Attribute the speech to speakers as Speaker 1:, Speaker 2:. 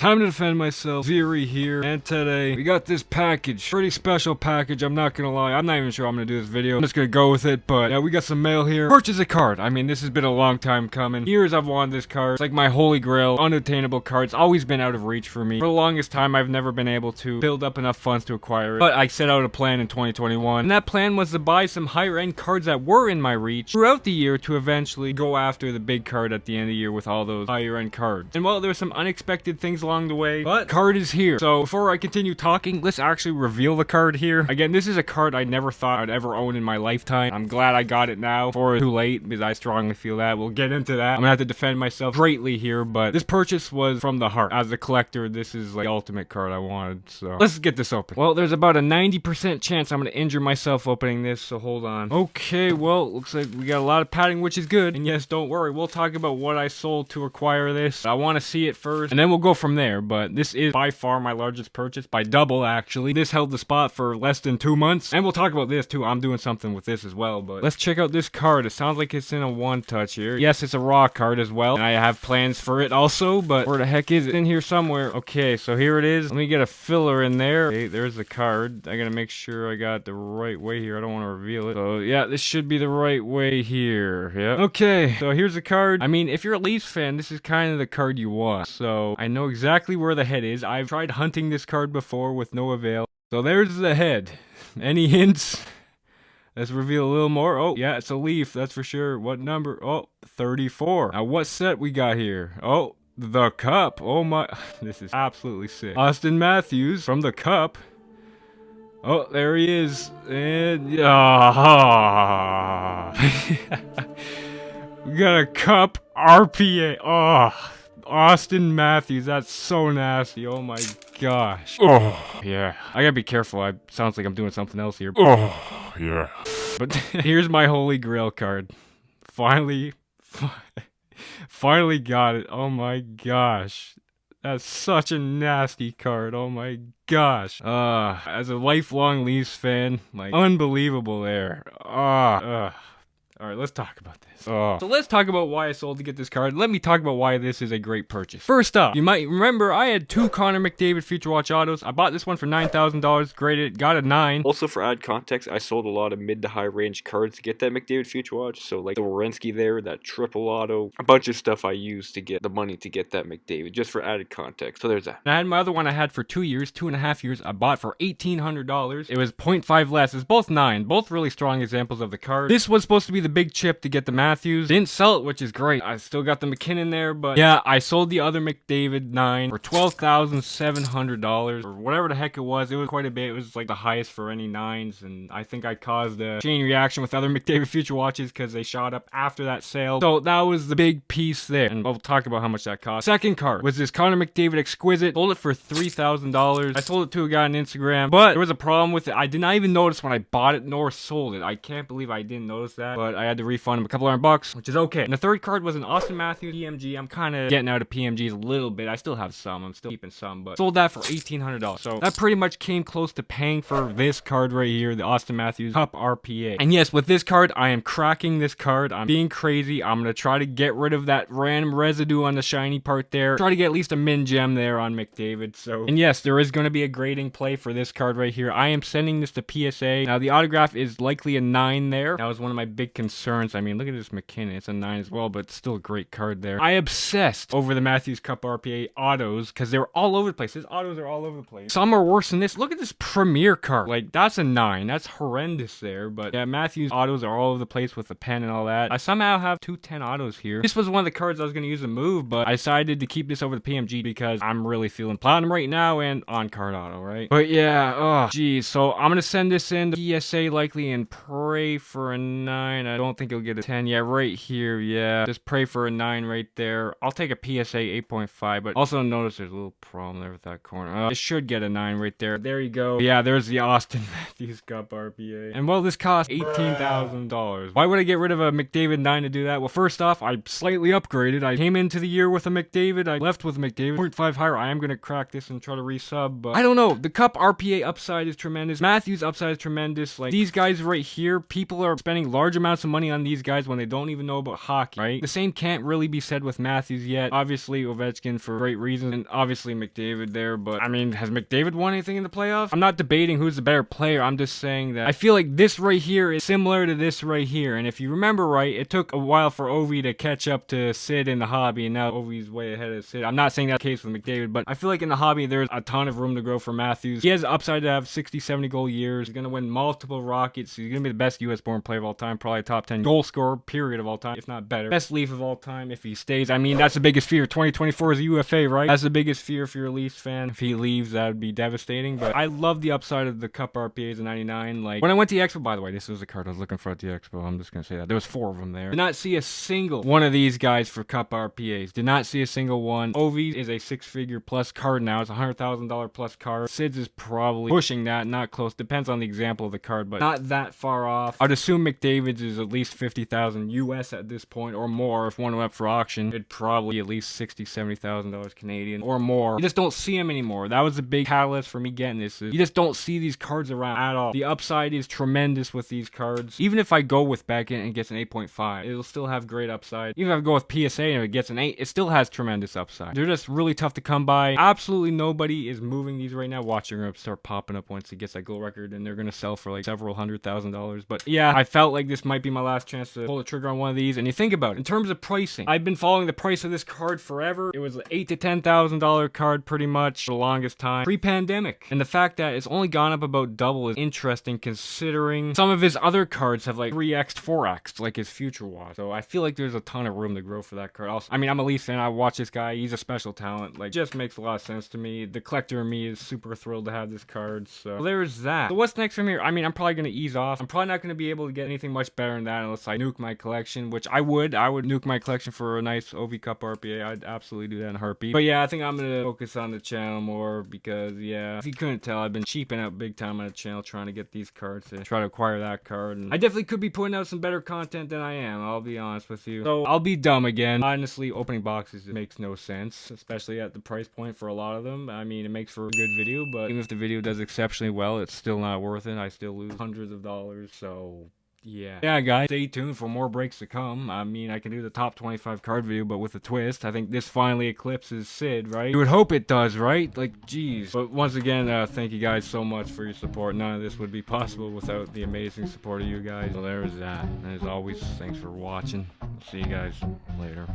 Speaker 1: Time to defend myself. Zeeree here, and today we got this package. Pretty special package, I'm not gonna lie. I'm not even sure I'm gonna do this video. I'm just gonna go with it, but yeah, we got some mail here. Purchase a card. I mean, this has been a long time coming. Years I've wanted this card. It's like my holy grail, unattainable card. It's always been out of reach for me. For the longest time, I've never been able to build up enough funds to acquire it. But I set out a plan in 2021, and that plan was to buy some higher end cards that were in my reach throughout the year to eventually go after the big card at the end of the year with all those higher end cards. And well, there were some unexpected things along the way, but card is here. So before I continue talking, let's actually reveal the card here. Again, this is a card I never thought I'd ever own in my lifetime. I'm glad I got it now before it's too late, because I strongly feel that. We'll get into that. I'm gonna have to defend myself greatly here, but this purchase was from the heart. As a collector, this is like the ultimate card I wanted, so let's get this open. Well, there's about a 90% chance I'm gonna injure myself opening this, so hold on. Okay, well, looks like we got a lot of padding, which is good. And yes, don't worry, we'll talk about what I sold to acquire this. I want to see it first, and then we'll go from there, but this is by far my largest purchase, by double actually. This held the spot for less than 2 months, and we'll talk about this too. I'm doing something with this as well, but let's check out this card. It sounds like it's in a one touch here. Yes, it's a raw card as well, and I have plans for it also, but where the heck is it? In here somewhere. Okay, so here it is. Let me get a filler in there. Okay, there's the card. I gotta make sure I got the right way here. I don't want to reveal it. So yeah, this should be the right way here. Yeah. Okay, so here's the card. I mean, if you're a Leafs fan, this is kind of the card you want. So I know exactly where the head is. I've tried hunting this card before with no avail. So there's the head. Any hints? Let's reveal a little more. Oh, yeah, it's a Leaf, that's for sure. What number? Oh, 34. Now, what set we got here? Oh, the Cup. Oh my, this is absolutely sick. Austin Matthews from the Cup. Oh, there he is. And, we got a Cup RPA. Oh, Austin Matthews, that's so nasty. Oh my gosh. Oh, yeah. I gotta be careful. I sounds like I'm doing something else here. Oh, yeah. But here's my holy grail card. Finally got it. Oh my gosh. That's such a nasty card. Oh my gosh. As a lifelong Leafs fan, like, unbelievable there. Alright, let's talk about this. So let's talk about why I sold to get this card. Let me talk about why this is a great purchase. First up, you might remember I had two Connor McDavid Future Watch autos. I bought this one for $9,000, graded, got a 9.
Speaker 2: Also, for added context, I sold a lot of mid to high range cards to get that McDavid Future Watch. So like the Werenski there, that triple auto, a bunch of stuff I used to get the money to get that McDavid, just for added context. So there's that.
Speaker 1: And I had my other one I had for 2 years, 2.5 years. I bought for $1,800. It was 0.5 less. It's both 9. Both really strong examples of the card. This was supposed to be the big chip to get the Matthews. Didn't sell it, which is great. I still got the McKinnon there, but yeah, I sold the other McDavid 9 for $12,700 or whatever the heck it was. It was quite a bit. It was like the highest for any 9s, and I think I caused a chain reaction with other McDavid Future Watches because they shot up after that sale. So that was the big piece there, and we'll talk about how much that cost. Second card was this Connor McDavid Exquisite. Sold it for $3,000. I sold it to a guy on Instagram, but there was a problem with it. I did not even notice when I bought it nor sold it. I can't believe I didn't notice that, but I had to refund him a couple $100, which is okay. And the third card was an Austin Matthews PMG. I'm kind of getting out of PMGs a little bit. I still have some. I'm still keeping some, but sold that for $1,800. So that pretty much came close to paying for this card right here, the Austin Matthews Cup RPA. And yes, with this card, I am cracking this card. I'm being crazy. I'm going to try to get rid of that random residue on the shiny part there. Try to get at least a min gem there on McDavid. So, and yes, there is going to be a grading play for this card right here. I am sending this to PSA. Now, the autograph is likely a 9 there. That was one of my big concerns. I mean, look at this McKinnon. It's a 9 as well, but still a great card there. I obsessed over the Matthews Cup RPA autos because they were all over the place. His autos are all over the place. Some are worse than this. Look at this Premier card. Like, that's a 9. That's horrendous there, but yeah, Matthews autos are all over the place with the pen and all that. I somehow have 210 autos here. This was one of the cards I was going to use to move, but I decided to keep this over the PMG because I'm really feeling platinum right now and on card auto, right? But yeah, oh, geez. So I'm going to send this in to PSA likely and pray for a 9. I don't think it'll get a 10. Yeah, right here, yeah. Just pray for a 9 right there. I'll take a PSA 8.5, but also notice there's a little problem there with that corner. It should get a 9 right there. There you go. Yeah, there's the Austin Matthews Cup RPA. And well, this cost $18,000. Why would I get rid of a McDavid 9 to do that? Well, first off, I slightly upgraded. I came into the year with a McDavid. I left with a McDavid. 0.5 higher. I am going to crack this and try to resub, but I don't know. The Cup RPA upside is tremendous. Matthews upside is tremendous. Like, these guys right here, people are spending large amounts some money on these guys when they don't even know about hockey, right? The same can't really be said with Matthews yet. Obviously, Ovechkin for great reasons, and obviously McDavid there, but I mean, has McDavid won anything in the playoffs? I'm not debating who's the better player. I'm just saying that I feel like this right here is similar to this right here, and if you remember right, it took a while for Ovi to catch up to Sid in the hobby, and now Ovi's way ahead of Sid. I'm not saying that's the case with McDavid, but I feel like in the hobby, there's a ton of room to grow for Matthews. He has the upside to have 60, 70 goal years. He's going to win multiple Rockets. He's going to be the best U.S.-born player of all time, probably top 10 goal scorer, period, of all time, if not better. Best Leaf of all time if he stays. I mean, that's the biggest fear. 2024 is a UFA, right? That's the biggest fear if you're a Leafs fan. If he leaves, that would be devastating, but I love the upside of the Cup RPAs in 99. Like, when I went to the Expo, by the way, this was the card I was looking for at the Expo. I'm just going to say that. There was 4 of them there. Did not see a single one of these guys for Cup RPAs. Did not see a single one. Ovi is a 6-figure plus card now. It's a $100,000 plus card. Sid's is probably pushing that, not close. Depends on the example of the card, but not that far off. I'd assume McDavid's is at least 50,000 US at this point, or more. If one went up for auction, it'd probably be at least $60,000, $70,000 Canadian or more. You just don't see them anymore. That was a big catalyst for me getting this. You just don't see these cards around at all. The upside is tremendous with these cards. Even if I go with Beckett and gets an 8.5, it'll still have great upside. Even if I go with PSA and it gets an 8, it still has tremendous upside. They're just really tough to come by. Absolutely nobody is moving these right now. Watch, they're gonna start popping up once it gets that goal record, and they're gonna sell for like several $100,000. But yeah, I felt like this might be my last chance to pull the trigger on one of these. And you think about it, in terms of pricing, I've been following the price of this card forever. It was an $8,000 to $10,000 card pretty much for the longest time pre-pandemic. And the fact that it's only gone up about double is interesting, considering some of his other cards have like 3x, 4x, like his Future Watch. So I feel like there's a ton of room to grow for that card. Also, I mean, I'm a Leafs fan. I watch this guy. He's a special talent. Like, just makes a lot of sense to me. The collector in me is super thrilled to have this card. So there's that. So what's next from here? I mean, I'm probably going to ease off. I'm probably not going to be able to get anything much better than that unless I nuke my collection, which I would. I would nuke my collection for a nice OV Cup RPA. I'd absolutely do that in a heartbeat. But yeah, I think I'm going to focus on the channel more because, yeah, if you couldn't tell, I've been cheaping out big time on the channel trying to get these cards to try to acquire that card. And I definitely could be putting out some better content than I am, I'll be honest with you. So I'll be dumb again. Honestly, opening boxes, it makes no sense, especially at the price point for a lot of them. I mean, it makes for a good video, but even if the video does exceptionally well, it's still not worth it. I still lose hundreds of dollars, so yeah guys, stay tuned for more breaks to come. I mean, I can do the top 25 card video, but with a twist. I think this finally eclipses Sid, right? You would hope it does, right? Like, geez. But once again, thank you guys so much for your support. None of this would be possible without the amazing support of you guys. So there's that. And as always, thanks for watching. See you guys later.